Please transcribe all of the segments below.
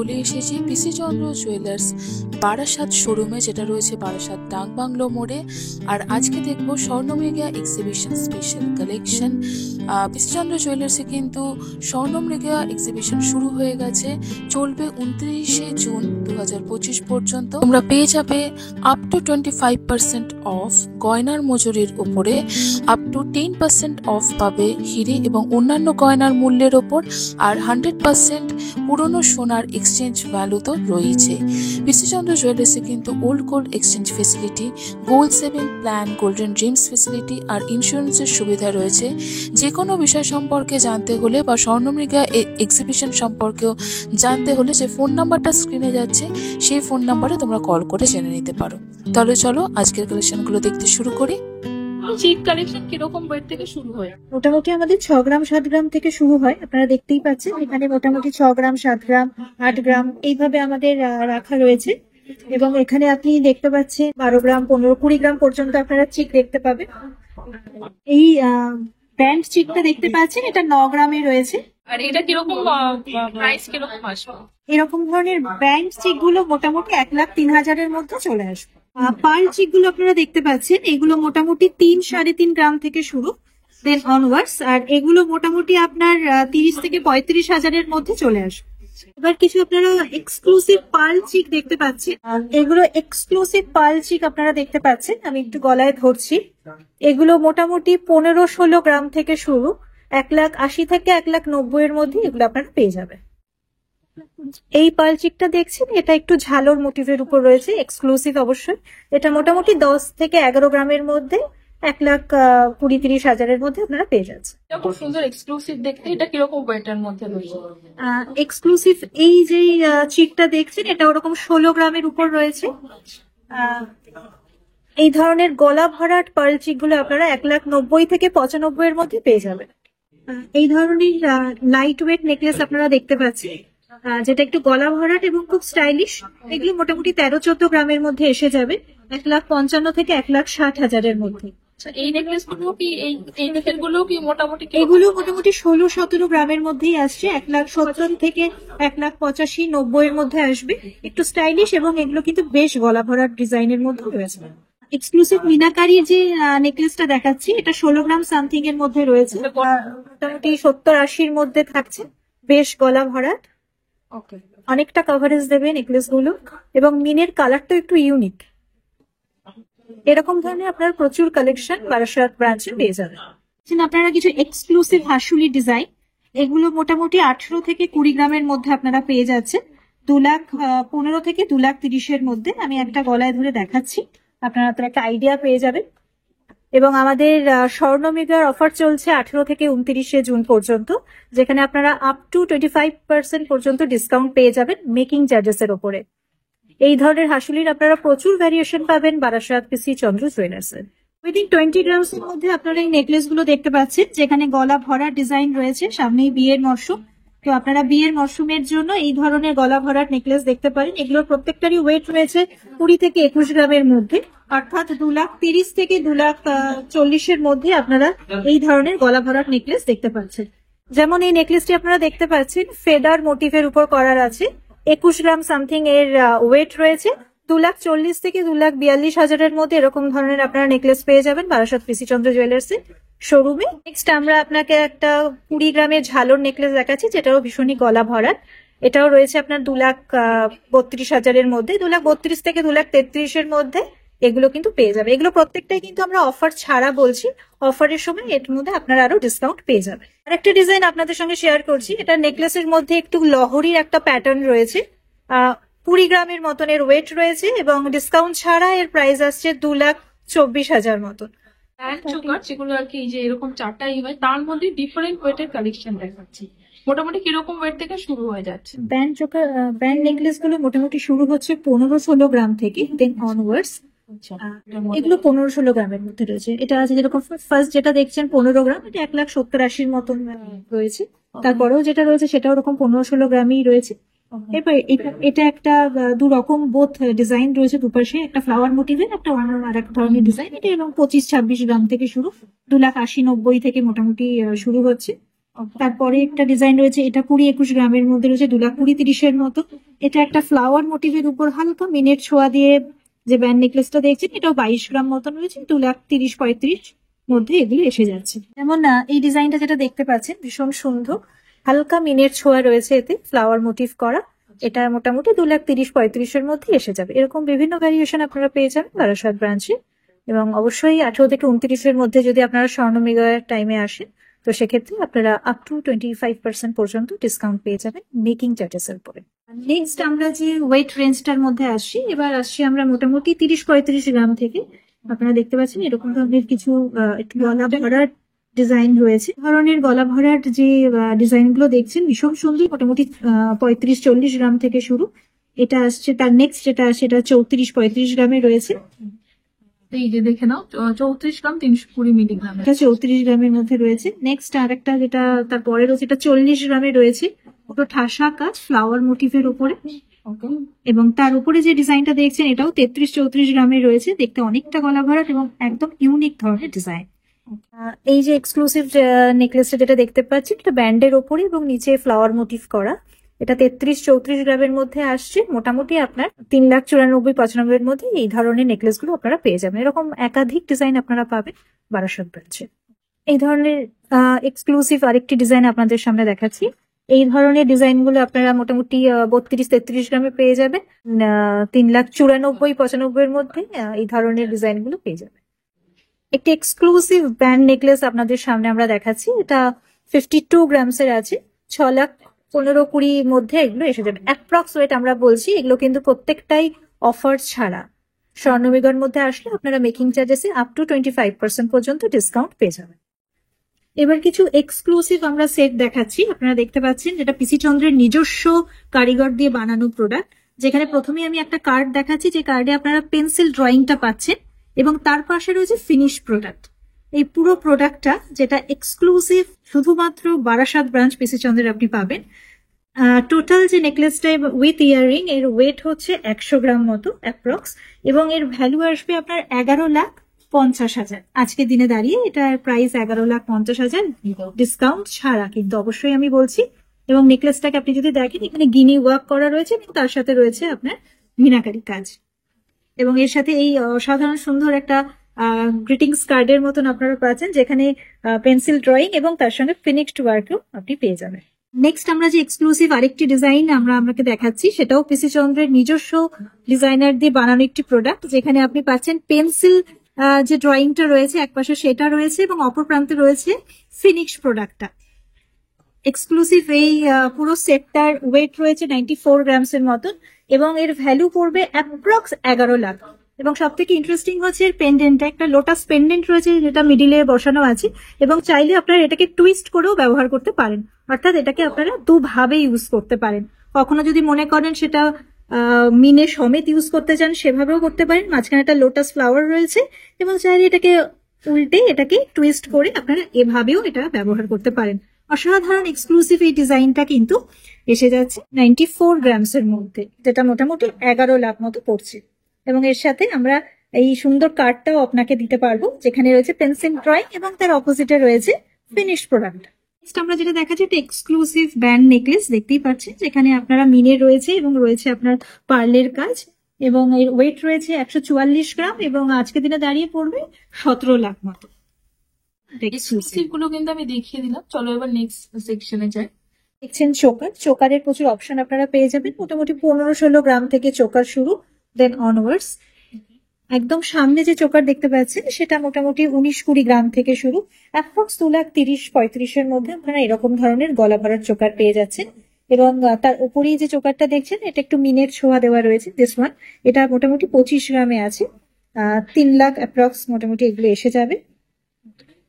চলে এসেছি পিসি চন্দ্র জুয়েলার্স বারাসাত শোরুমে, যেটা রয়েছে বারাসাত ডাকবাংলো মোড়ে। আর আজকে দেখবো স্বর্ণমৃগা এক্সিবিশন স্পেশাল কালেকশন। পিসি চন্দ্র জুয়েলার্সে কিন্তু স্বর্ণমৃগা এক্সিবিশন শুরু হয়ে গেছে, চলবে 29শে জুন 2025 পর্যন্ত। তোমরা পেয়ে যাবে আপ টু 25% অফ গয়নার মজুরির উপরে, আপ টু 10% অফ পাবে হিরে এবং অন্যান্য গয়নার মূল্যের ওপর, আর 100% পুরনো সোনার এক্সচেঞ্জ ভ্যালু তো রয়েছে। পিসি চন্দ্র জুয়েলার্সে কিন্তু old gold exchange facility, gold saving plan, golden dreams facility আর ইন্স্যুরেন্সের সুবিধা রয়েছে। যে কোনো বিষয় সম্পর্কে জানতে হলে বা স্বর্ণমৃগা এক্সিবিশন সম্পর্কেও জানতে হলে যে ফোন নাম্বারটা স্ক্রিনে যাচ্ছে সেই ফোন নাম্বারে তোমরা কল করে জেনে নিতে পারো। তাহলে চলো আজকের কালেকশনগুলো দেখতে শুরু করি। চিক কালেকশন কিরকম ওয়েট থেকে শুরু হয়? মোটামুটি আমাদের 6 গ্রাম 7 গ্রাম থেকে শুরু হয়। আপনারা দেখতেই পাচ্ছেন এখানে মোটামুটি 6 গ্রাম 7 গ্রাম 8 গ্রাম এইভাবে আমাদের রাখা রয়েছে। এবং এখানে আপনি দেখতে পাচ্ছেন 12 গ্রাম 15 20 গ্রাম পর্যন্ত আপনারা চিক দেখতে পাবেন। এই ব্যান্ড চিকটা দেখতে পাচ্ছেন, এটা 9 গ্রামে রয়েছে। আর এটা কিরকম প্রাইস কিরকম আসবে? এরকম ধরনের ব্যান্ড চিক গুলো মোটামুটি 1,03,000-এর মধ্যে চলে আসবে। পার্ল চিক গুলো আপনারা দেখতে পাচ্ছেন, এগুলো মোটামুটি 3-3.5 গ্রাম থেকে শুরু, দেন অনওয়ার্ডস। আর এগুলো মোটামুটি আপনার 30 থেকে 35,000-এর মধ্যে চলে আসবে। এবার কিছু আপনারা এক্সক্লুসিভ পার্ল চিক দেখতে পাচ্ছেন, এগুলো এক্সক্লুসিভ পার্ল চিক আপনারা দেখতে পাচ্ছেন। আমি একটু গলায় ধরছি। এগুলো মোটামুটি 15-16 গ্রাম থেকে শুরু, 1,80,000 থেকে 1,90,000-এর মধ্যে এগুলো আপনারা পেয়ে যাবেন। এই পার্ল চিকটা দেখছেন, এটা একটু ঝালোর মোটিভের উপর রয়েছে, এক্সক্লুসিভ অবশ্যই। এটা মোটামুটি 10 থেকে 11 গ্রামের মধ্যে 1,20,000-30,000-এর মধ্যে আপনারা পেয়ে যাচ্ছেন। খুব সুন্দর এক্সক্লুসিভ দেখতে। এটা কিরকম ওয়েটের মধ্যে রয়েছে? এক্সক্লুসিভ এই যে চিকটা দেখছেন, এটা ওরকম 16 গ্রামের উপর রয়েছে। এই ধরনের গলা ভরাট পার্ল চিক গুলো আপনারা 1,90,000 থেকে 95,000-এর মধ্যে পেয়ে যাবেন। এই ধরনের লাইট ওয়েট নেকলেস আপনারা দেখতে পাচ্ছেন, যেটা একটু গলা ভরাট এবং খুব স্টাইলিশ। এগুলো মোটামুটি 13-14 গ্রামের মধ্যে এসে যাবে 1,55,000 থেকে 1,60,000-এর মধ্যে। এই নেকলেস গুলো কি এই নেকলেস গুলো কি মোটামুটি এগুলো মোটামুটি 16-17 গ্রামের মধ্যেই আসছে, 1,70,000 থেকে 1,85,000-90,000-এর মধ্যে আসবে। একটু স্টাইলিশ এবং এগুলো কিন্তু বেশ গলা ভরাট ডিজাইনের মধ্যে রয়েছে। এক্সক্লুসিভ মিনাকারি যে নেকলেসটা দেখাচ্ছি, এটা 16 গ্রাম সামথিং এর মধ্যে রয়েছে, মোটামুটি 70-80-র মধ্যে থাকছে। বেশ গলা ভরাট, অনেকটা কভারেজ দেবে নেকলেস গুলো, এবং মিনের কালারটা একটু ইউনিক। এরকম ধরনের আপনার প্রচুর কালেকশন বারাসাত ব্রাঞ্চে পেয়ে যাবেন। আপনারা কিছু এক্সক্লুসিভ হাসুলি ডিজাইন, এগুলো মোটামুটি 18 থেকে 20 গ্রামের মধ্যে আপনারা পেয়ে যাচ্ছেন, 2,15,000 থেকে 2,30,000-এর মধ্যে। আমি একটা গলায় ধরে দেখাচ্ছি, আপনারা তার একটা আইডিয়া পেয়ে যাবেন। এবং আমাদের স্বর্ণমৃগার অফার চলছে 18 থেকে 29শে জুন পর্যন্ত, যেখানে আপনারা আপ টু 25% পর্যন্ত ডিসকাউন্ট পেয়ে যাবেন মেকিং চার্জেস এর উপরে। এই ধরনের হাসুলির আপনারা প্রচুর ভ্যারিয়েশন পাবেন বারাসাত পিসি চন্দ্র জুয়েলার্সে। উইদিন 20 গ্রামস এর মধ্যে আপনারা এই নেকলেস গুলো দেখতে পাচ্ছেন, যেখানে গলা ভরা ডিজাইন রয়েছে। সামনেই বিয়ের মরশুম, তো আপনারা বিয়ের মরশুমের জন্য এই ধরনের গলা ভরাট নেকলেস দেখতে পারেন। এগুলোর প্রত্যেকটারই ওয়েট রয়েছে 20 থেকে 21 গ্রামের মধ্যে, অর্থাৎ 2,30,000 থেকে 2,40,000-এর মধ্যে আপনারা এই ধরনের গলা ভরাট নেকলেস দেখতে পাচ্ছেন। যেমন এই নেকলেসটি আপনারা দেখতে পাচ্ছেন, ফেদার মোটিভের উপর করার আছে, 21 গ্রাম সামথিং এর ওয়েট রয়েছে। 2,40,000 থেকে 2,42,000-এর মধ্যে এরকম ধরনের আপনারা নেকলেস পেয়ে যাবেন বারাসাত পিসি চন্দ্র জুয়েলার্সে শোরুমে। নেক্সট আমরা আপনাকে একটা 20 গ্রামের ঝালর নেকলেস দেখাচ্ছি, যেটাও ভীষণই গলা ভরাট। এটাও রয়েছে আপনার 2,32,000-এর মধ্যে, 2,32,000 থেকে 2,33,000-এর মধ্যে এগুলো কিন্তু পেয়ে যাবে। এগুলো প্রত্যেকটাই কিন্তু আমরা অফার ছাড়া বলছি, অফারের সময় এর মধ্যে আপনারা আরো ডিসকাউন্ট পেয়ে যাবে। আরেকটা ডিজাইন আপনাদের সঙ্গে শেয়ার করছি, এটা নেকলেসের মধ্যে একটু লহরির একটা প্যাটার্ন রয়েছে, 20 গ্রামের মতন এর ওয়েট রয়েছে, এবং ডিসকাউন্ট ছাড়া এর প্রাইস আসছে 2,24,000 মতন। যেগুলো আর কি যে এরকম চারটাই হয়, তার মধ্যে ডিফারেন্ট ওয়েটের কালেকশন দেখাচ্ছি। মোটামুটি কিরকম ওয়েট থেকে শুরু হয়ে যাচ্ছে? ব্যান্ড নেকলেস গুলো মোটামুটি শুরু হচ্ছে 15-16 গ্রাম থেকে, দেন অনওয়ার্ডস। এগুলো 15-16 গ্রামের মধ্যে রয়েছে। এটা আছে যেরকম ফার্স্ট যেটা দেখছেন 15 গ্রাম, এটা 1,70,000-80-র মতন রয়েছে। তারপরেও যেটা রয়েছে সেটাও ওরকম 15-16 গ্রামই রয়েছে। এবার এটা একটা দু রকম বোথ ডিজাইন রয়েছে, দুপাশে একটা ফ্লাওয়ার মোটিভের, একটা অন্য আর এক ধরনের ডিজাইন। এটা এবং 25-26 গ্রাম থেকে শুরু, 2,80,000-90,000 থেকে মোটামুটি শুরু হচ্ছে। তারপরে একটা ডিজাইন রয়েছে, এটা 20-21 গ্রামের মধ্যে রয়েছে, 2,20,30-এর মতো। এটা একটা ফ্লাওয়ার মোটিভের উপর হালকা মিনের ছোঁয়া দিয়ে যে ব্যান্ড নেকলেসটা দেখছেন, এটাও 22 গ্রাম মতন রয়েছে, 2,30,35 মধ্যে এগুলো এসে যাচ্ছে। যেমন এই ডিজাইনটা যেটা দেখতে পাচ্ছেন ভীষণ সুন্দর, হালকা মিনের ছোঁয়া রয়েছে, এতে ফ্লাওয়ার মোটিভ করা। এটা মোটামুটি 2,30,35-এর মধ্যে এসে যাবে। এরকম বিভিন্ন ভ্যারিয়েশন আপনারা পেয়ে যাবেন বারাসাত ব্রাঞ্চে। এবং অবশ্যই 18 থেকে 29-এর মধ্যে যদি আপনারা স্বর্ণমৃগের টাইমে আসেন, তো সেক্ষেত্রে আপনারা আপ টু 25% পর্যন্ত ডিসকাউন্ট পেয়ে যাবেন মেকিং চার্জেসের উপরে। নেক্সট আমরা যে ওয়েট রেঞ্জটার মধ্যে আসছি, এবার আসছি আমরা মোটামুটি 30-35 গ্রাম থেকে। আপনারা দেখতে পাচ্ছেন এরকম ধরনের কিছু একটু গলা ভরার ডিজাইন রয়েছে। ধরনের গলা ভরার যে ডিজাইন গুলো দেখছেন ভীষণ সুন্দর, মোটামুটি 35-40 গ্রাম থেকে শুরু। এটা আসছে তার নেক্সট যেটা আসছে, এটা 34-35 গ্রামে রয়েছে। এই যে দেখে নাও, 34 গ্রাম 320 মিলিগ্রাম। এটা 34 গ্রামের মধ্যে রয়েছে। নেক্সট আর একটা যেটা তারপরে রয়েছে, এটা 40 গ্রামে রয়েছে, ওটা ঠাসা কাজ ফ্লাওয়ার মোটিভের উপরে। এবং তার উপরে যে ডিজাইনটা দেখছেন, এটাও 33-34 গ্রামে রয়েছে, দেখতে অনেকটা গলা ভরাট এবং একদম ইউনিক ধরনের ডিজাইন। এই যে এক্সক্লুসিভ নেকলেসটা যেটা দেখতে পাচ্ছি, এটা ব্যান্ডের ওপরে এবং নিচে ফ্লাওয়ার মোটিভ করা। এটা 33-34 গ্রামের মধ্যে আসছে, মোটামুটি আপনার 3,94,95-এর মধ্যে এই ধরনের নেকলেস গুলো আপনারা পেয়ে যাবেন। এরকম একাধিক ডিজাইন আপনারা পাবেন বারাসাত ব্রাঞ্চে। এই ধরনের এক্সক্লুসিভ আরেকটি ডিজাইন আপনাদের সামনে দেখাচ্ছি। এই ধরনের ডিজাইন গুলো আপনারা মোটামুটি 32-33 গ্রামে পেয়ে যাবেন। 3,94,95-এর মধ্যে এই ধরনের ডিজাইন গুলো পেয়ে যাবেন। একটি এক্সক্লুসিভ ব্যান্ড নেকলেস আপনাদের সামনে আমরা দেখাচ্ছি, এটা 52 গ্রামসের আছে, 6,15,20 মধ্যে এগুলো এসে যাবে। অ্যাপ্রক্স ওয়েট আমরা বলছি, এগুলো কিন্তু প্রত্যেকটাই অফার ছাড়া। স্বর্ণমৃগের মধ্যে আসলে আপনারা মেকিং চার্জেসে আপ টু 25% পর্যন্ত ডিসকাউন্ট পেয়ে যাবেন। এবার কিছু এক্সক্লুসিভ আমরা সেট দেখাচ্ছি। আপনারা দেখতে পাচ্ছেন যেটা পিসি চন্দ্রের নিজস্ব কারিগর দিয়ে বানানো প্রোডাক্ট। যেখানে প্রথমে আমি একটা কার্ড দেখাচ্ছি, যে কার্ডে আপনারা পেন্সিল ড্রয়িংটা পাচ্ছেন এবং তার পাশে রয়েছে ফিনিশ প্রোডাক্ট। এই পুরো প্রোডাক্টটা যেটা এক্সক্লুসিভ শুধুমাত্র বারাসাত ব্রাঞ্চ পিসি চন্দ্রের আপনি পাবেন। টোটাল যে নেকলেসটা উইথ ইয়াররিং এর ওয়েট হচ্ছে 100 গ্রাম মতো অ্যাপ্রক্স, এবং এর ভ্যালু আসবে আপনার 11,50,000। আজকের দিনে দাঁড়িয়ে এটার প্রাইস 11,50,000 ডিসকাউন্ট ছাড়া, কিন্তু অবশ্যই আমি বলছি। এবং নেকলেসটাকে আপনি যদি দেখেন, এখানে গিনি ওয়ার্ক করা রয়েছে এবং তার সাথে রয়েছে আপনার মিনাকারি কাজ। এবং এর সাথে এই অসাধারণ সুন্দর একটা গ্রিটিংস কার্ডের মতন আপনারা পাচ্ছেন, যেখানে পেন্সিল ড্রয়িং এবং তার সঙ্গে ফিনিশড ওয়ার্কও আপনি পেয়ে যাবেন। নেক্সট আমরা যে এক্সক্লুসিভ আরেকটি ডিজাইন আপনাকে দেখাচ্ছি, সেটাও পিসি চন্দ্রের নিজস্ব ডিজাইনার দিয়ে বানানো একটি প্রোডাক্ট, যেখানে আপনি পাচ্ছেন পেন্সিল যে ড্রয়িংটা রয়েছে একপাশে সেটা রয়েছে, এবং অপর প্রান্তে রয়েছে ফিনিশ প্রোডাক্টটা। এক্সক্লুসিভ এই পুরো সেটটার ওয়েট রয়েছে 94 গ্রামসের মতন, এবং এর ভ্যালু পড়বে অ্যাপ্রক্স 11 লাখ। এবং সব থেকে ইন্টারেস্টিং হচ্ছে এর পেন্ডেন্টটা, একটা লোটাস পেন্ডেন্ট রয়েছে যেটা মিডিলে বসানো আছে, এবং চাইলে আপনারা এটাকে টুইস্ট করেও ব্যবহার করতে পারেন। অর্থাৎ এটাকে আপনারা দুভাবে ইউজ করতে পারেন। কখনো যদি মনে করেন সেটা মিনে সমেত ইউজ করতে চান, সেভাবেও করতে পারেন। মাঝখানে একটা লোটাস ফ্লাওয়ার রয়েছে, এবং চাইলে এটাকে উল্টে এটাকে টুইস্ট করে আপনারা এভাবেও এটা ব্যবহার করতে পারেন। অসাধারণ এক্সক্লুসিভ এই ডিজাইনটা কিন্তু এসে যাচ্ছে 94 গ্রামসের মধ্যে, যেটা মোটামুটি 11 লাখ মতো পড়ছে। এবং এর সাথে আমরা এই সুন্দর কার্ডটাও আপনাকে দিতে পারবো, যেখানে রয়েছে পেন্সিল ড্রয়িং এবং তার অপোজিটে রয়েছে ফিনিশ প্রোডাক্ট। নেক্সট আমরা যেটা দেখাচ্ছি, একটা এক্সক্লুসিভ ব্যান্ড নেকলেস দেখতেই পাচ্ছেন, যেখানে আপনারা মিনের রয়েছে এবং রয়েছে আপনার পার্লের কাজ, এবং এর ওয়েট রয়েছে 144 গ্রাম, এবং আজকের দিনে দাঁড়িয়ে পড়বে 17 লাখ মতো। এক্সক্লুসিভ গুলো কিন্তু আমি দেখিয়ে দিলাম, চলো এবার নেক্সট সেকশনে যাই। দেখছেন চোকার, চোকারের প্রচুর অপশন আপনারা পেয়ে যাবেন। মোটামুটি 15-16 গ্রাম থেকে চোকার শুরু, দেন অনওয়ার্ডস। একদম সামনে যে চোকার দেখতে পাচ্ছেন, সেটা মোটামুটি 19-20 গ্রাম থেকে শুরু, অ্যাপ্রক্স 2,30,35-এর মধ্যে আপনারা এরকম ধরনের গলা ভরার চোকার পেয়ে যাচ্ছেন। এবং তার উপরেই যে চোকারটা দেখছেন, এটা একটু মিনের ছোঁয়া দেওয়া রয়েছে, দিস ওয়ান। এটা মোটামুটি 25 গ্রামে আছে, 3 লাখ অ্যাপ্রক্স মোটামুটি এগুলো এসে যাবে।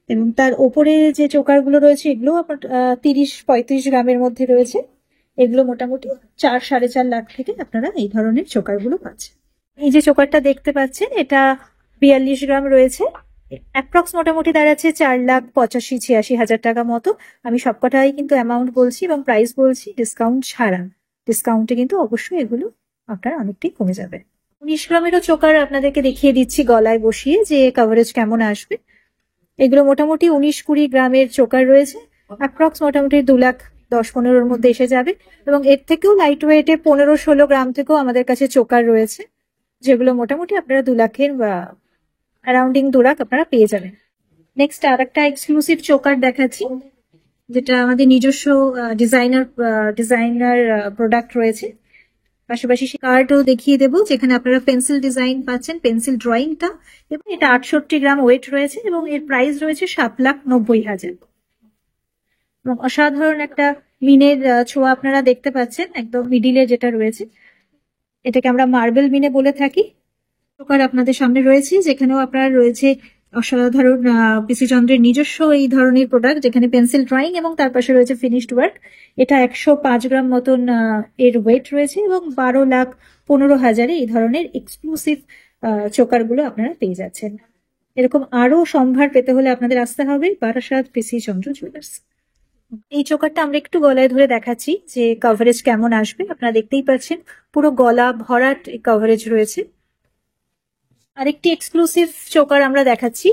এবং তার ওপরে যে চোকারগুলো রয়েছে, এগুলো 30-35 গ্রামের মধ্যে রয়েছে। এগুলো মোটামুটি 4-4.5 লাখ থেকে আপনারা এই ধরনের চোকারগুলো পাচ্ছেন। এই যে চোকারটা দেখতে পাচ্ছেন, এটা 42 গ্রাম রয়েছে, অ্যাপ্রক্স মোটামুটি দাঁড়াচ্ছে 4,85,86,000 টাকা মতো। আমি সবকটাই কিন্তু অ্যামাউন্ট বলছি এবং প্রাইস বলছি ডিসকাউন্ট ছাড়া। ডিসকাউন্টে কিন্তু অবশ্যই এগুলো আপনার অনেকটাই কমে যাবে। 19 গ্রামেরও চোকার আপনাদেরকে দেখিয়ে দিচ্ছি গলায় বসিয়ে, যে কভারেজ কেমন আসবে। এগুলো মোটামুটি 19-20 গ্রামের চোকার রয়েছে, অ্যাপ্রক্স মোটামুটি 2,10,15,000-এর মধ্যে এসে যাবে। এবং এর থেকেও লাইট ওয়েটে 15-16 গ্রাম থেকেও আমাদের কাছে চোকার রয়েছে, যেগুলো মোটামুটি আপনারা 2 লাখের অ্যারাউন্ডিং 2 লাখ আপনারা পেয়ে যাবেন। নেক্সট আর একটা এক্সক্লুসিভ চোকার দেখাচ্ছি, যেটা আমাদের নিজস্ব ডিজাইনার প্রোডাক্ট রয়েছে। পাশাপাশি কার্ডও দেখিয়ে দেবো, যেখানে আপনারা পেন্সিল ডিজাইন পাচ্ছেন, পেন্সিল ড্রয়িংটা। এবং এটা 68 গ্রাম ওয়েট রয়েছে এবং এর প্রাইস রয়েছে 7,90,000। এবং অসাধারণ একটা মিনের ছোঁয়া আপনারা দেখতে পাচ্ছেন, একদম মিডিলে যেটা রয়েছে, এটাকে আমরা মার্বেল মিনে বলে থাকি। চোকার আপনাদের সামনে রয়েছে, যেখানেও আপনার রয়েছে অসাধারণ পিসি চন্দ্রের নিজস্ব এই ধরনের প্রোডাক্ট, যেখানে পেন্সিল ড্রয়িং এবং তার পাশে রয়েছে ফিনিশড ওয়ার্ক। এটা 105 গ্রাম মতন এর ওয়েট রয়েছে এবং 12,15,000-এ এই ধরনের এক্সক্লুসিভ চোকার গুলো আপনারা পেয়ে যাচ্ছেন। এরকম আরো সম্ভার পেতে হলে আপনাদের আসতে হবে বারাসাত পিসি চন্দ্র জুয়েলার্স। এই চোকারটা আমরা একটু গলায় ধরে দেখাচ্ছি যে কভারেজ কেমন আসবে। আপনারা দেখতেই পাচ্ছেন পুরো গলা ভরাট কভারেজ রয়েছে। আরেকটি এক্সক্লুসিভ চোকার আমরা দেখাচ্ছি,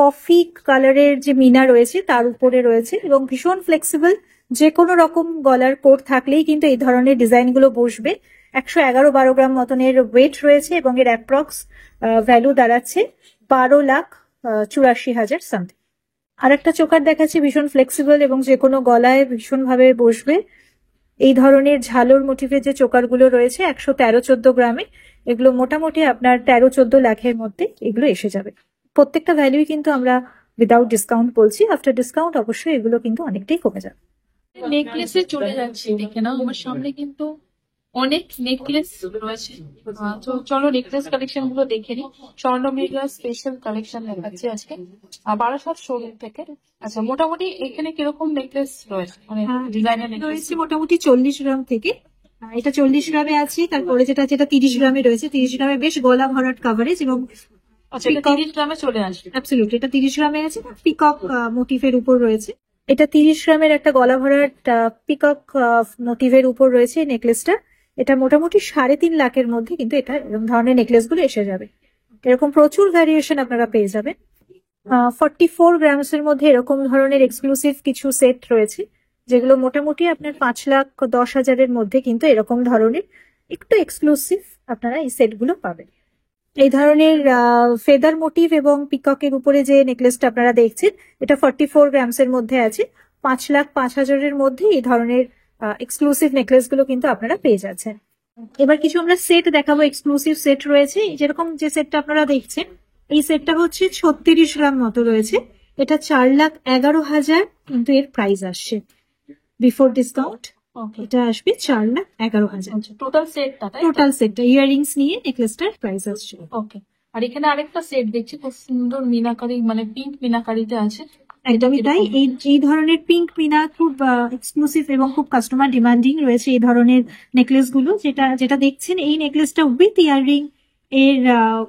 কফি কালারের যে মিনা রয়েছে তার উপরে রয়েছে এবং ভীষণ ফ্লেক্সিবল। যে কোনো রকম গলার কোট থাকলেই কিন্তু এই ধরনের ডিজাইন গুলো বসবে। 111-12 গ্রাম মতনের ওয়েট রয়েছে এবং এর অ্যাপ্রক্স ভ্যালু দাঁড়াচ্ছে 12,84,000 সামথিং। আর একটা চোকার দেখাচ্ছি ভীষণ ফ্লেক্সিবল এবং যে কোনো গলায় ভীষণ ভাবে বসবে। এই ধরনের ঝালর মোটিভের যে চোকার গুলো রয়েছে 113-14 গ্রামে, এগুলো মোটামুটি আপনার 13-14 লাখের মধ্যে এগুলো এসে যাবে। প্রত্যেকটা ভ্যালুই কিন্তু আমরা উইদাউট ডিসকাউন্ট বলছি, আফটার ডিসকাউন্ট অবশ্যই এগুলো কিন্তু অনেকটাই কমে যাবে। নেকলেসে চলে যাচ্ছি, দেখে নাও আমার সামনে কিন্তু অনেক নেকলেস রয়েছে। তো চলো নেকলেস কালেকশন গুলো দেখে নিই। স্বর্ণমৃগা স্পেশাল কালেকশন দেখাচ্ছি আজকে বারাসাত শোরুম থেকে। আচ্ছা, মোটামুটি এখানে কিরকম নেকলেস রয়েছে, মানে ডিজাইনার নেকলেস রয়েছে মোটামুটি 40 গ্রাম থেকে। এটা 40 গ্রামে আছে, তারপরে যেটা 30 গ্রামে রয়েছে। 30 গ্রামে বেশ গলা ভরাট কাভারেজ এবং আচ্ছা, এটা 30 গ্রামে চলে আসবে। অ্যাবসলিউটলি এটা 30 গ্রামে আছে, পিকক মোটিভের উপর রয়েছে। এটা 30 গ্রামের একটা গলা ভরাট পিকক মোটিভের উপর রয়েছে নেকলেসটা। এটা মোটামুটি 3.5 লাখের মধ্যে কিন্তু এটা এরকম ধরনের নেকলেস গুলো এসে যাবে। এরকম প্রচুর ভ্যারিয়েশন আপনারা পেয়ে যাবেন। 44 গ্রামস এর মধ্যে এরকম ধরনের এক্সক্লুসিভ কিছু সেট রয়েছে, যেগুলো মোটামুটি আপনার 5,10,000-এর মধ্যে কিন্তু এরকম ধরনের একটু এক্সক্লুসিভ আপনারা এই সেট গুলো পাবেন। এই ধরনের ফেদার মোটিভ এবং পিককের উপরে যে নেকলেসটা আপনারা দেখছেন, এটা 44 গ্রামস এর মধ্যে আছে। 5,05,000-এর মধ্যে এই ধরনের এক্সক্লুসিভ নেকলেস গুলো কিন্তু আপনারা পেয়ে যাচ্ছেন। এবার কিছু আমরা সেট দেখাবো, এক্সক্লুসিভ সেট রয়েছে। যেরকম যে সেটটা আপনারা দেখছেন, এই সেটটা হচ্ছে 36 গ্রাম মতো রয়েছে। এটা 4,11,000 কিন্তু এর প্রাইস আসছে বিফোর ডিসকাউন্ট। এটা আসবে 4,11,000 টোটাল সেটটা, তাই? টোটাল সেটটা ইয়াররিংস নিয়ে নেকলেসটার প্রাইস আসছে। ওকে। আর এখানে আরেকটা সেট দেখছি, খুব সুন্দর মিনাকারি, মানে পিঙ্ক মিনাকারিতে আছে। একদমই তাই। এই ধরনের পিঙ্ক মিনা খুব এক্সক্লুসিভ এবং খুব কাস্টমার ডিমান্ডিং রয়েছে এই ধরনের নেকলেস গুলো। যেটা দেখছেন এই নেকলেসটা উইথ ইয়াররিং, এর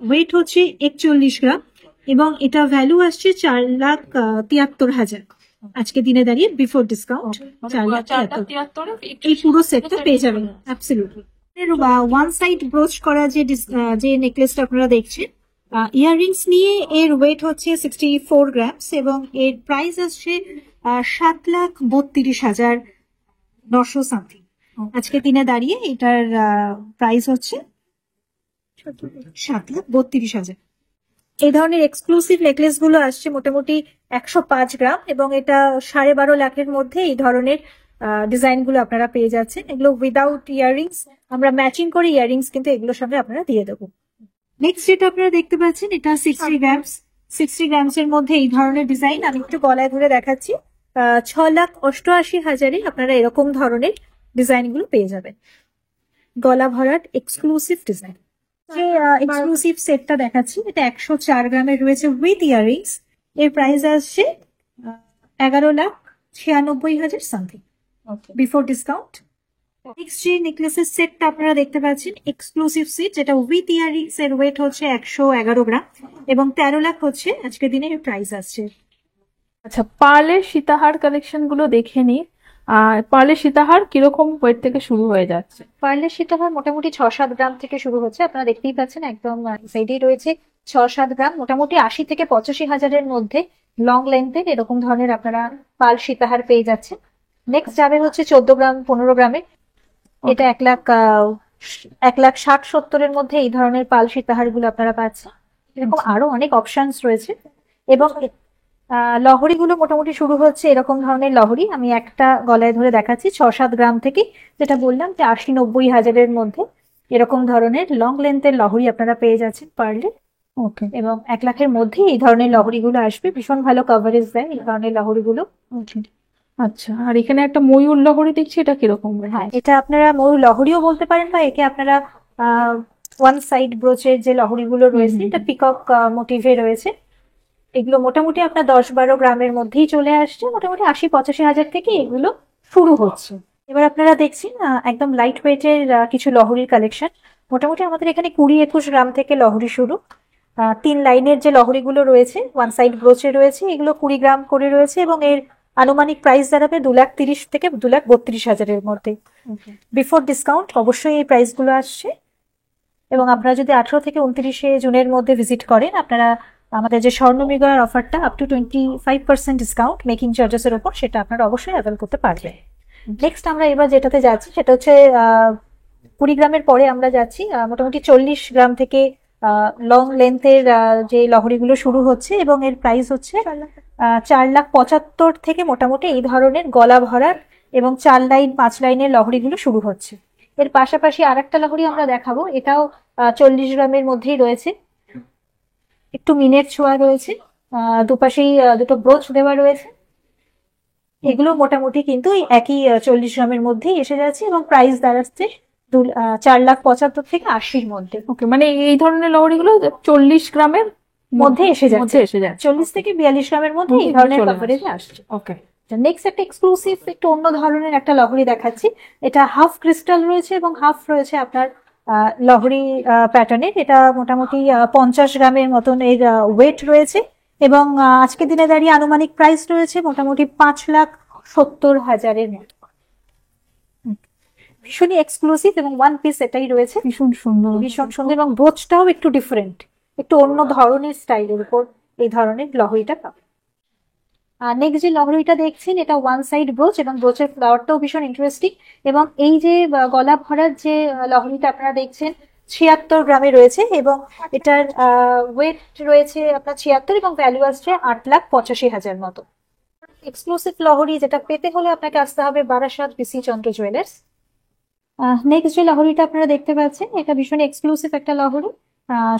ওয়েট হচ্ছে 41 গ্রাম এবং এটা ভ্যালু আসছে 4,73,000 আজকে দিনে দাঁড়িয়ে বিফোর ডিসকাউন্ট। 4,73,000 এই পুরো সেটটা পেয়ে যাবেন অ্যাবসলিউটলি। ওয়ান সাইড ব্রোচ করা যে নেকলেসটা আপনারা দেখছেন, ইয়াররিংস নিয়ে এর ওয়েট হচ্ছে 64 গ্রামস এবং এর প্রাইস আসছে 7,32,900 সামথিং। আজকে দিনে দাঁড়িয়ে এটার প্রাইস হচ্ছে 7,32,000। এই ধরনের এক্সক্লুসিভ নেকলেস গুলো আসছে মোটামুটি 105 গ্রাম এবং এটা 12.5 লাখের মধ্যে এই ধরনের ডিজাইন গুলো আপনারা পেয়ে যাচ্ছেন। এগুলো উইদাউট ইয়াররিংস, আমরা ম্যাচিং করে ইয়াররিংস কিন্তু এগুলোর সঙ্গে আপনারা দিয়ে দেবো। নেক্সট যেটা আপনারা দেখতে পাচ্ছেন, এটা 60 গ্রামস। 60 গ্রামস এর মধ্যে এই ধরনের ডিজাইন আমি একটু গলায় ধরে দেখাচ্ছি। 6,88,000-এ আপনারা এরকম ধরনের ডিজাইন গুলো পেয়ে যাবেন, গলা ভরাট এক্সক্লুসিভ ডিজাইন। যে এক্সক্লুসিভ সেটটা দেখাচ্ছি, এটা 104 গ্রামের রয়েছে উইথ ইয়াররিংস। এর প্রাইস আসছে 11,96,000 সামথিং বিফোর ডিসকাউন্ট। নেক্সট যে নেকলেসের সেটটা আপনারা দেখতে পাচ্ছেন, এক্সক্লুসিভ সেট, যেটা উইথ ইয়াররিংস, এর ওয়েট হচ্ছে 111 গ্রাম এবং 13 লাখ হচ্ছে আজকে দিনে এর প্রাইস আসছে। আচ্ছা, পার্লের সীতাহার কালেকশন গুলো দেখে নি। আর পার্লের সীতাহার কিরকম ওয়েট থেকে শুরু হয়ে যাচ্ছে? পার্লের সীতাহার মোটামুটি 6-7 গ্রাম থেকে শুরু হচ্ছে। আপনারা দেখতেই পাচ্ছেন একদম সাইডেই রয়েছে 6-7 গ্রাম, মোটামুটি 80 থেকে 85,000-এর মধ্যে লং লেন্থের এরকম ধরনের আপনারা পাল সীতাহার পেয়ে যাচ্ছেন। নেক্সট যাবে হচ্ছে 14 গ্রাম 15 গ্রামে, এটা 1,60,70 মধ্যে এই ধরনের পাল সীতাহার গুলো আপনারা পাচ্ছেন। এরকম আরো অনেক অপশনস রয়েছে। এবং লহরি গুলো মোটামুটি শুরু হচ্ছে এরকম ধরনের লহরি, আমি একটা গলায় ধরে দেখাচ্ছি 6-7 গ্রাম থেকে, যেটা বললাম যে 80-90 হাজারের মধ্যে এরকম ধরনের লং লেন্থের লহরি আপনারা পেয়ে যাচ্ছেন পারলে। ওকে। এবং 1 লাখের মধ্যে এই ধরনের লহরি গুলো আসবে, ভীষণ ভালো কভারেজ দেয় এই ধরনের লহরি গুলো। আচ্ছা, আর এখানে একটা ময়ূর লহরি দেখছি, এটা কিরকম? হ্যাঁ, এটা আপনারা ময়ূর লহরিও বলতে পারেন, বা একে আপনারা ওয়ান সাইড ব্রোচের যে লহরি গুলো রয়েছে, এটা পিকক মোটিভে রয়েছে। এগুলো মোটামুটি আপনার 10-12 গ্রামের মধ্যেই চলে আসছে, মোটামুটি 80-85 হাজার থেকে এগুলো শুরু হচ্ছে। এবার আপনারা দেখছেন একদম লাইট ওয়েটের কিছু লহরির কালেকশন। মোটামুটি আমাদের এখানে 20-21 গ্রাম থেকে লহরি শুরু। 3 লাইনের যে লহরিগুলো রয়েছে ওয়ান সাইড ব্রোচে রয়েছে, এগুলো 20 গ্রাম করে রয়েছে এবং এর আনুমানিক প্রাইস দাঁড়াবে 2,30,000 থেকে 2,32,000 হাজারের মধ্যে। বিফোর ডিসকাউন্ট অবশ্যই এই প্রাইস গুলো আসছে। এবং আপনারা যদি 18 থেকে 29 জুনের মধ্যে ভিজিট করেন, আপনারা আমাদের যে স্বর্ণমৃগয়ার অফারটা up to 25% discount making charges এর উপর, সেটা আপনারা অবশ্যই অ্যাভেল করতে পারবেন। নেক্সট আমরা এবার যেটাতে যাচ্ছি সেটা হচ্ছে 20 গ্রামের পরে আমরা যাচ্ছি মোটামুটি 40 গ্রাম থেকে লং লেন্থের যে লহরিগুলো শুরু হচ্ছে এবং এর প্রাইস হচ্ছে 4,75,000 থেকে মোটামুটি এই ধরনের গলা ভরার এবং 4 লাইন 5 লাইনের লহরিগুলো শুরু হচ্ছে। এর পাশাপাশি আরেকটা লহরি আমরা দেখাবো, এটাও 40 গ্রামের মধ্যেই রয়েছে, একটু মিনের ছোঁয়া রয়েছে, দুপাশেই দুটো ব্রোচ দেওয়া রয়েছে। এগুলো মোটামুটি কিন্তু এই একই 40 গ্রামের মধ্যেই এসে যাচ্ছে এবং প্রাইস দাঁড়াচ্ছে 4,75,000 থেকে 80-র মধ্যে। ওকে, মানে এই ধরনের লহরি গুলো 40 গ্রামের মধ্যে এসে যাচ্ছে, 40 থেকে 42 গ্রামের মধ্যে এই ধরনের কভারেজে আসছে। ওকে। নেক্সট একটা এক্সক্লুসিভ একটু অন্য ধরনের একটা লহরি দেখাচ্ছি। এটা হাফ ক্রিস্টাল রয়েছে এবং হাফ রয়েছে আপনার লহরি প্যাটার্নের। এটা মোটামুটি 50 গ্রামের মতন এর ওয়েট রয়েছে এবং আজকের দিনে দাঁড়িয়ে আনুমানিক প্রাইস রয়েছে মোটামুটি 5,70,000 মতো। ভীষণই এক্সক্লুসিভ এবং ওয়ান পিস এটাই রয়েছে, ভীষণ সুন্দর, ভীষণ সুন্দর এবং ব্রোচটাও একটু ডিফারেন্ট, একটু অন্য ধরনের স্টাইলের উপর এই ধরনের লহরিটা পাবে। আর নেক্সট যে লহরিটা দেখছেন এটা ওয়ান সাইড ব্রোচ এবং ব্রোচের ফ্লাওয়ারটাও ভীষণ ইন্টারেস্টিং। এবং এই যে গলা ভরার যে লহরিটা আপনারা দেখছেন 76 গ্রামে রয়েছে এবং এটার ওয়েট রয়েছে আপনার 76 এবং ভ্যালু আসছে 8,85,000 মতো। এক্সক্লুসিভ লহরি যেটা পেতে হলে আপনাকে আসতে হবে বারাসাত বিসি চন্দ্র জুয়েলার্স। নেক্সট যে লহরিটা আপনারা দেখতে পাচ্ছেন এটা ভীষণ এক্সক্লুসিভ একটা লহরি।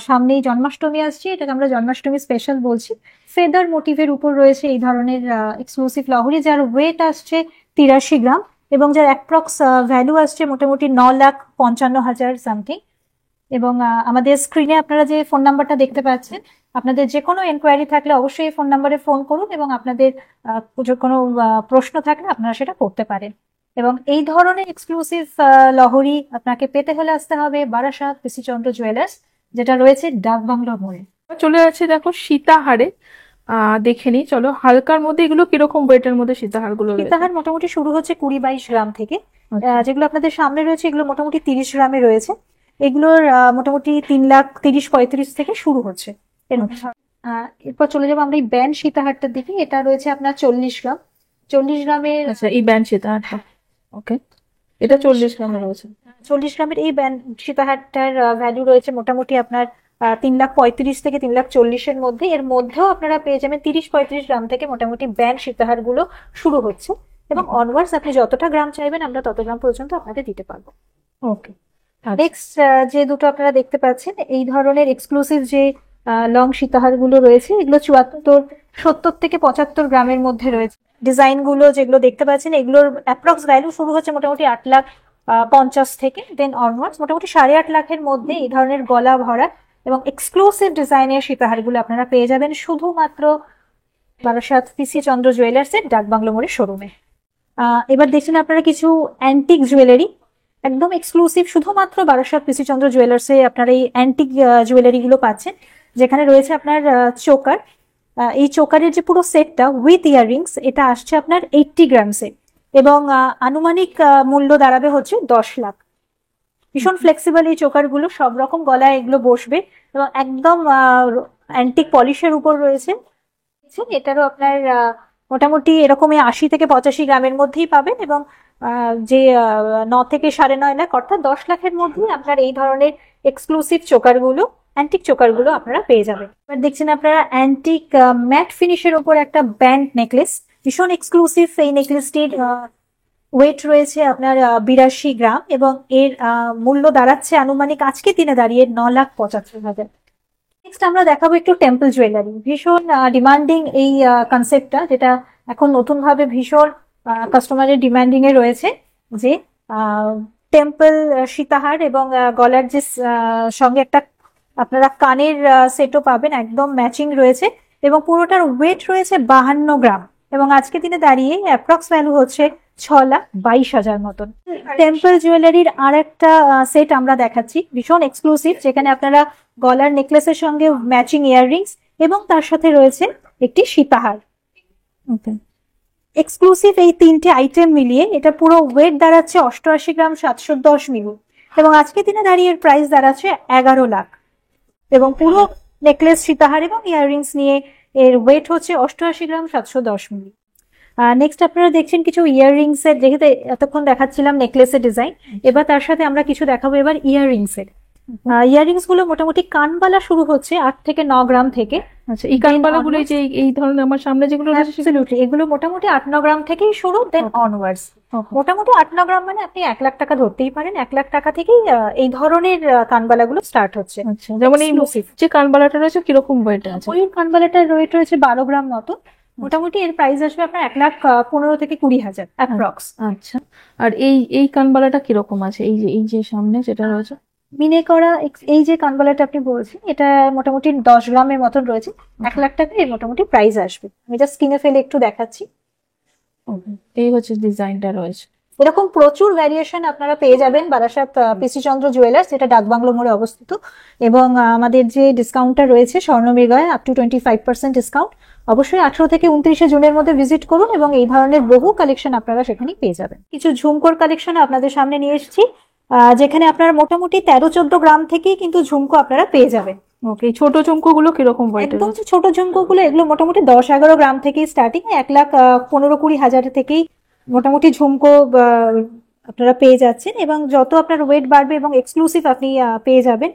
সামনেই জন্মাষ্টমী আসছে, এটাকে আমরা জন্মাষ্টমী স্পেশাল বলছি। ফেদার মোটিভের উপর রয়েছে এই ধরনের এক্সক্লুসিভ লহরি, যার ওয়েট আসছে 83 গ্রাম এবং যার অ্যাপ্রক্স ভ্যালু আসছে মোটামুটি 9,55,000 সামথিং। এবং আমাদের স্ক্রিনে আপনারা যে ফোন নাম্বারটা দেখতে পাচ্ছেন, আপনাদের যে কোনো এনকোয়ারি থাকলে অবশ্যই এই ফোন নাম্বারে ফোন করুন এবং আপনাদের কোনো প্রশ্ন থাকলে আপনারা সেটা করতে পারেন। এবং এই ধরনের এক্সক্লুসিভ লহরি আপনাকে পেতে হলে আসতে হবে বারাসাত বিসি চন্দ্র জুয়েলার্স, যেটা রয়েছে ডাক বাংলোর মোড়ে। চলে যাচ্ছে দেখো সীতাহারে, দেখে নি চলো হালকার মধ্যে এগুলো কিরকম ওয়েটের মধ্যে সীতাহার গুলো? সীতাহার মোটামুটি শুরু হচ্ছে 20-22 গ্রাম থেকে। যেগুলো আপনাদের সামনে রয়েছে এগুলো মোটামুটি 30 গ্রামে রয়েছে। এগুলোর মোটামুটি 3,30,000-35,000 থেকে শুরু হচ্ছে। এরপর চলে যাবো আমরা এই ব্যান্ড সীতাহারটার দিকে। এটা রয়েছে আপনার 40 গ্রাম। 40 গ্রামের, আচ্ছা এই ব্যান্ড সীতাহারটা, ওকে, এটা 40 গ্রামের রয়েছে। 40 গ্রামের এই ব্যান্ড সীতাহারটার ভ্যালু রয়েছে মোটামুটি আপনার 3,35,000 থেকে 3,40,000 মধ্যে। এর মধ্যেও আপনারা পেয়ে যাবেন 30-35 গ্রাম থেকে মোটামুটি ব্যান্ড সীতাহার গুলো শুরু হচ্ছে এবং অনওয়ার্ডস আপনি যতটা গ্রাম চাইবেন আমরা তত গ্রাম পর্যন্ত আপনাদের দিতে পারবো। ওকে। নেক্সট যে দুটো আপনারা দেখতে পাচ্ছেন এই ধরনের এক্সক্লুসিভ যে লং সীতাহার গুলো রয়েছে, এগুলো 70 থেকে 75 গ্রামের মধ্যে রয়েছে। ডিজাইন গুলো যেগুলো দেখতে পাচ্ছেন এগুলোর অ্যাপ্রক্স ভ্যালু শুরু হচ্ছে মোটামুটি 8,50,000 থেকে, দেন অনওয়ার্ডস মোটামুটি 8,50,000 মধ্যে এই ধরনের গলা ভরা এবং এক্সক্লুসিভ ডিজাইনের সীতাহার গুলো আপনারা পেয়ে যাবেন শুধুমাত্র বারাসাত বিসি চন্দ্র জুয়েলার্স এর ডাক বাংলো মোড়ের শোরুমে। এবার দেখছেন আপনারা কিছু অ্যান্টিক জুয়েলারি, একদম এক্সক্লুসিভ শুধুমাত্র বারাসাত বিসি চন্দ্র জুয়েলার্সে আপনারা এই অ্যান্টিক জুয়েলারি গুলো পাচ্ছেন, যেখানে রয়েছে আপনার চোকার। এই চোকারের যে পুরো সেটটা উইথ ইয়াররিংস এটা আসছে আপনার 80 গ্রামসে এবং আনুমানিক মূল্য দাঁড়াবে হচ্ছে 10 লাখ। ভীষণ ফ্লেক্সিবল এই চোকার গুলো, সব রকম গলায় এগুলো বসবে এবং একদম অ্যান্টিক পলিশের উপর রয়েছে। দেখছেন এটারও আপনার মোটামুটি এরকমই 80 থেকে 85 গ্রামের মধ্যেই পাবেন, এবং যে 9 থেকে 9.5 লাখ অর্থাৎ 10 লাখের মধ্যেই আপনার এই ধরনের এক্সক্লুসিভ চোকারগুলো, অ্যান্টিক চোকারগুলো আপনারা পেয়ে যাবেন। এবার দেখছেন আপনারা অ্যান্টিক ম্যাট ফিনিশের উপর একটা ব্যান্ড নেকলেস, ভীষণ এক্সক্লুসিভ। এই নেকলেসটির ওয়েট রয়েছে আপনার 82 গ্রাম, এবং এর মূল্য দাঁড়াচ্ছে আনুমানিক আজকে দিনে দাঁড়িয়ে 9,75,000। নেক্সট আমরা দেখাবো একটু টেম্পল জুয়েলারি। ভীষণ ডিমান্ডিং এই কনসেপ্টটা, যেটা এখন নতুন ভাবে ভীষণ কাস্টমারের ডিমান্ডিং এ রয়েছে, যে টেম্পল সীতাহার এবং গলার যে সঙ্গে একটা আপনারা কানের সেটও পাবেন, একদম ম্যাচিং রয়েছে, এবং পুরোটার ওয়েট রয়েছে 52 গ্রাম, এবং আজকে দিনে দাঁড়িয়ে অ্যাপ্রক্স ভ্যালু হচ্ছে 6,22,000 মতন। টেম্পল জুয়েলারির আর একটা সেট আমরা দেখাচ্ছি, ভীষণ এক্সক্লুসিভ, যেখানে আপনারা গলার নেকলেসের সঙ্গে ম্যাচিং ইয়াররিংস এবং তার সাথে রয়েছে একটি সীতাহার। এক্সক্লুসিভ এই তিনটে আইটেম মিলিয়ে এটা পুরো ওয়েট দাঁড়াচ্ছে 88 গ্রাম 710 মিলি, এবং আজকে দিনে দাঁড়িয়ে এর প্রাইস দাঁড়াচ্ছে 11 লাখ, এবং পুরো নেকলেস সীতাহার এবং ইয়াররিংস নিয়ে এর ওয়েট হচ্ছে 88 গ্রাম 710 মিলি। নেক্সট আপনারা দেখছেন কিছু ইয়াররিংস এর, যেহেতু এতক্ষণ দেখাচ্ছিলাম নেকলেসের ডিজাইন, এবার তার সাথে আমরা কিছু দেখাবো এবার ইয়াররিংস এর। ইয়াররিংস গুলো মোটামুটি কানবালা শুরু হচ্ছে 8 থেকে 9 গ্রাম থেকে। আচ্ছা, এই কানবালাগুলো যে এই ধরনের আমার সামনে যেগুলো রয়েছে অ্যাবসলিউটলি এগুলো মোটামুটি 8-9 গ্রাম থেকেই শুরু, দেন অনওয়ার্ডস। মোটামুটি 8-9 গ্রাম মানে আপনি 1 লাখ টাকা ধরতেই পারেন, 1 লাখ টাকা থেকেই এই ধরনের কানবালাগুলো স্টার্ট হচ্ছে। আচ্ছা, যেমন এই যে কানবালাটা রয়েছে কিরকম ওয়েট আছে? ওই কানবালাটার ওয়েট রয়েছে 12 গ্রাম মতো, মোটামুটি এর প্রাইস আসবে আপনার 1,15,000 থেকে 20,000 অ্যাপ্রক্স। আচ্ছা, আর এই কানবালাটা কিরকম আছে? এই যে সামনে যেটা রয়েছে মিনে করা এই যে কানবালাটা আপনি বলছেন, এটা মোটামুটি 10 গ্রামের মতন রয়েছে, 1 লাখ টাকা এর মোটামুটি প্রাইস আসবে। আমি জাস্ট স্ক্রিনে ফেলে একটু দেখাচ্ছি। এই হচ্ছে ডিজাইনটা রয়েছে। এরকম প্রচুর ভ্যারিয়েশন আপনারা পেয়ে যাবেন বারাসাত পিসি চন্দ্র জুয়েলার্স, যেটা ডাকবাংলো মোড়ে অবস্থিত, এবং আমাদের যে ডিসকাউন্টটা রয়েছে স্বর্ণমৃগয় আপ টু 25% ডিসকাউন্ট। অবশ্যই 18 থেকে 29 জুনের মধ্যে ভিজিট করুন, এবং এই ধরনের বহু কালেকশন আপনারা সেখানে পেয়ে যাবেন। কিছু ঝুমকোর কালেকশন আপনাদের সামনে নিয়ে এসেছি, যেখানে আপনারা মোটামুটি 13-14 গ্রাম থেকেই কিন্তু ঝুমকো আপনারা পেয়ে যাবেন। ওকে, ছোট ঝুমকোগুলো কিরকম ওয়েটের? একদম ছোট ঝুমকোগুলো এগুলো মোটামুটি 10-11 গ্রাম থেকেই স্টার্টিং, 1,15,20,000 থেকেই মোটামুটি ঝুমকো আপনারা পেয়ে যাচ্ছেন, এবং যত আপনার ওয়েট বাড়বে এবং এক্সক্লুসিভ আপনি পেয়ে যাবেন।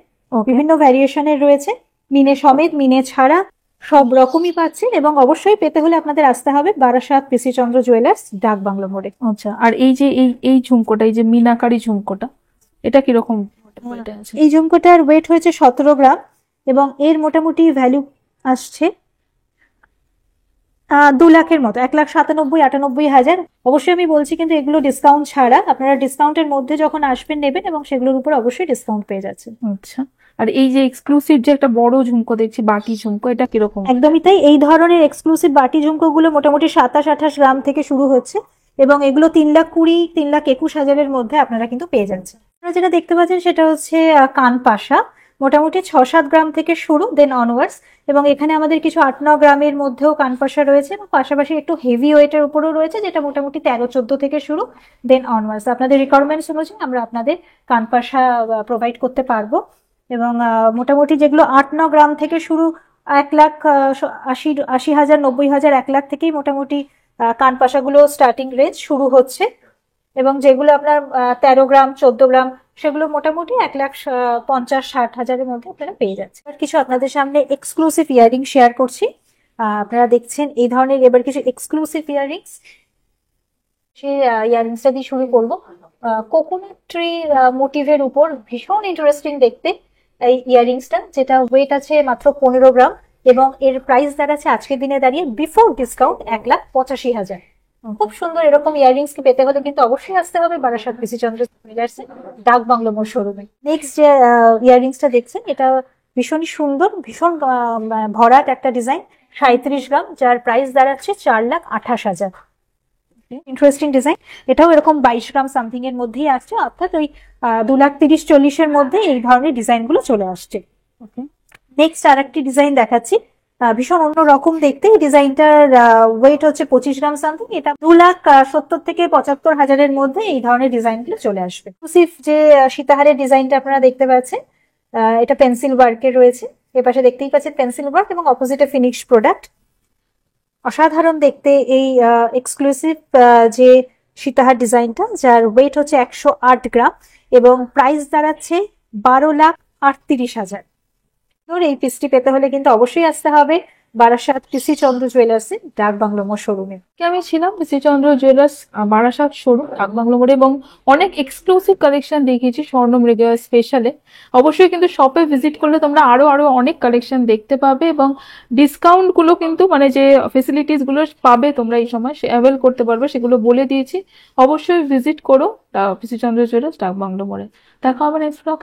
বিভিন্ন ভ্যারিয়েশনের রয়েছে, মিনে সমেত, মিনে ছাড়া সব রকমই পাচ্ছেন, এবং অবশ্যই পেতে হলে আপনাদের আসতে হবে বারাসাত পিসি চন্দ্র জুয়েলার্স, ডাকবাংলো মোড়ে। আচ্ছা, আর এই যে এই ঝুমকোটা, এই যে মিনাকারি ঝুমকোটা, এটা কিরকম ওয়েট আছে? এই ঝুমকোটার ওয়েট হয়েছে 17 গ্রাম, এবং এর মোটামুটি ভ্যালু আসছে 2 লাখের মতো, 1,97,98,000। অবশ্যই আমি বলছি কিন্তু এগুলো ডিসকাউন্ট ছাড়া, আপনারা ডিসকাউন্টের মধ্যে যখন আসবেন নেবেন, এবং সেগুলোর উপর অবশ্যই ডিসকাউন্ট পেয়ে যাচ্ছেন। আচ্ছা, আর এই যে এক্সক্লুসিভ যে একটা বড় ঝুমকো দেখছি, বাটি ঝুমকো, এটা কিরকম? একদমই তাই, এই ধরনের এক্সক্লুসিভ বাটি ঝুমকোগুলো মোটামুটি 27-28 গ্রাম থেকে শুরু হচ্ছে, এবং এগুলো 3,20,000 3,21,000 মধ্যে আপনারা কিন্তু পেয়ে যাচ্ছেন। আপনারা যেটা দেখতে পাচ্ছেন সেটা হচ্ছে কানপাশা, মোটামুটি 6-7 গ্রাম থেকে শুরু, দেন অনওয়ার্ডস, এবং এখানে আমাদের কিছু 8-9 গ্রামের মধ্যেও কানপাশা রয়েছে, এবং পাশাপাশি একটু হেভি ওয়েটের উপরও রয়েছে, যেটা মোটামুটি 13-14 থেকে শুরু, দেন অনওয়ার্ডস। আপনাদের রিকোয়ারমেন্টস অনুযায়ী আমরা আপনাদের কানপাশা প্রোভাইড করতে পারবো, এবং মোটামুটি যেগুলো 8-9 গ্রাম থেকে শুরু, 1,80,000 90,000 1 লাখ থেকেই মোটামুটি কানপাশাগুলো স্টার্টিং রেঞ্জ শুরু হচ্ছে, এবং যেগুলো আপনার 13 গ্রাম 14 গ্রাম সেগুলো মোটামুটি 1,50,000-60,000 মধ্যে আপনারা পেয়ে যাচ্ছেন। এবার কিছু আপনাদের সামনে এক্সক্লুসিভ ইয়ারিং শেয়ার করছি, আপনারা দেখছেন এই ধরনের এবার কিছু এক্সক্লুসিভ ইয়ারিংস। সেই ইয়ারিংসটা দিয়ে শুরু করবো। কোকোনাট ট্রি মোটিভের উপর ভীষণ ইন্টারেস্টিং দেখতে এই ইয়ারিংসটা, যেটা ওয়েট আছে মাত্র 15 গ্রাম, এবং এর প্রাইস দাঁড়াচ্ছে আজকের দিনে দাঁড়িয়ে বিফোর ডিসকাউন্ট 1,85,000। খুব সুন্দর এরকম ইয়ারিংস কি পেতে হলে কিন্তু অবশ্যই আসতে হবে বারাসাত পিসি চন্দ্র জুয়েলার্স ডাকবাংলো মোড় শোরুমে। নেক্সট যে ইয়ারিংসটা দেখছেন এটা ভীষণই সুন্দর, ভীষণ ভরাট একটা ডিজাইন, 37 গ্রাম, যার প্রাইস দাঁড়াচ্ছে 4,28,000। ইন্টারেস্টিং ডিজাইন, এটাও এরকম 22 গ্রাম সামথিং এর মধ্যেই আসছে, অর্থাৎ ওই 2,30,40,000 মধ্যে এই ধরনের ডিজাইন গুলো চলে আসছে। নেক্সট আর একটি ডিজাইন দেখাচ্ছি, ভীষণ অন্যরকম দেখতে। এই ডিজাইনটার ওয়েট হচ্ছে 25 গ্রাম সামথিং, এটা 2,70,000 থেকে 75,000 মধ্যে এই ধরনের ডিজাইন গুলো চলে আসবে। এক্সক্লুসিভ যে সীতাহারের ডিজাইনটা আপনারা দেখতে পাচ্ছেন, এটা পেন্সিল ওয়ার্কের রয়েছে, এর পাশে দেখতেই পাচ্ছেন পেন্সিল ওয়ার্ক, এবং অপোজিটে ফিনিশ প্রোডাক্ট। অসাধারণ দেখতে এই এক্সক্লুসিভ যে সীতাহার ডিজাইনটা, যার ওয়েট হচ্ছে 108 গ্রাম এবং প্রাইস দাঁড়াচ্ছে 12,38,000। এই পিসটি পেতে হলে কিন্তু অবশ্যই আসতে হবে বারাসাত পিসি চন্দ্র জুয়েলার্স এর ডাক বাংলো মোড় শোরুমে। আমি ছিলাম শ্রীচন্দ্র জুয়েলার্স বারাসাত শোরুম ডাকবাংলো মোড়ে, এবং অনেক এক্সক্লুসিভ কালেকশন দেখিয়েছি স্বর্ণ মৃগয়া স্পেশালে। অবশ্যই কিন্তু শপে ভিজিট করলে তোমরা আরো আরো অনেক কালেকশন দেখতে পাবে, এবং ডিসকাউন্ট গুলো কিন্তু মানে যে ফেসিলিটিস গুলো পাবে তোমরা এই সময় অ্যাভেল করতে পারবে, সেগুলো বলে দিয়েছি। অবশ্যই ভিজিট করো শ্রীচন্দ্র জুয়েলার্স ডাকবাংলো মোড়ে। দেখা হবে নেক্সট ব্লগ।